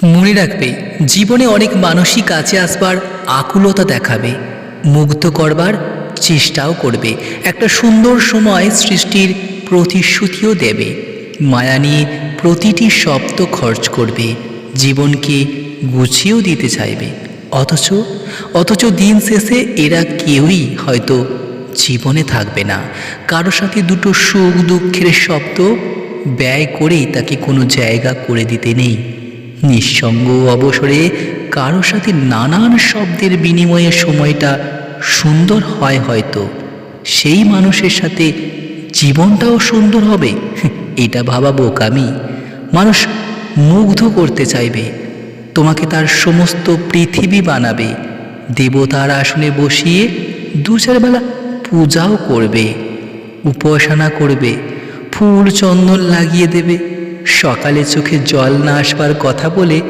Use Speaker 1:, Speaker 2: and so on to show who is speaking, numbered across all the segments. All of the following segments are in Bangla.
Speaker 1: মনে রাখবে, জীবনে অনেক মানুষই কাছে আসবার আকুলতা দেখাবে, মুগ্ধ করবার চেষ্টাও করবে, একটা সুন্দর সময় সৃষ্টির প্রতিশ্রুতিও দেবে, মায়া নিয়ে প্রতিটি শব্দ খরচ করবে, জীবনকে গুছিয়েও দিতে চাইবে। অথচ অথচ দিন শেষে এরা কেউই হয়তো জীবনে থাকবে না। কারো সাথে দুটো সুখ দুঃখের শব্দ ব্যয় করেই তাকে কোনো জায়গা করে দিতে নেই। নিঃসঙ্গ অবসরে কারো সাথে নানান শব্দের বিনিময়ে সময়টা সুন্দর হয় হয়তো, সেই মানুষের সাথে জীবনটাও সুন্দর হবে এটা ভাবা বোকামি। মানুষ মুগ্ধ করতে চাইবে, তোমাকে তার সমস্ত পৃথিবী বানাবে, দেবতার আসনে বসিয়ে দু চার বেলা পূজাও করবে, উপাসনা করবে, ফুল চন্দন লাগিয়ে দেবে, সকালে চোখে জল না আসবার কথা বলে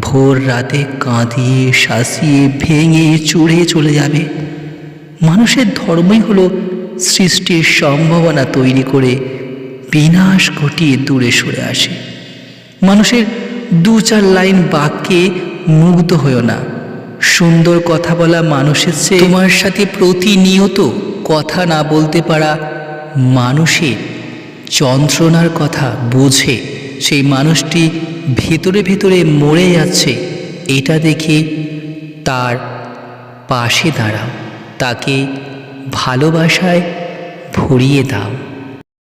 Speaker 1: ভোর রাতে কাঁদিয়ে শাসিয়ে ভেঙে চুড়ে চলে যাবে। মানুষের ধর্মই হলো সৃষ্টির সম্ভাবনা তৈরি করে বিনাশ ঘটিয়ে দূরে সরে আসে। মানুষের দু চার লাইন বাক্যে মুগ্ধ হয়েও না। সুন্দর কথা বলা মানুষের চেয়ে তোমার সাথে প্রতিনিয়ত কথা না বলতে পারা মানুষের যন্ত্রণার কথা বোঝে, সেই মানুষটি ভেতরে ভেতরে মরে যাচ্ছে, এটা দেখে তার পাশে দাঁড়াও, তাকে ভালোবাসায় ভরিয়ে দাও।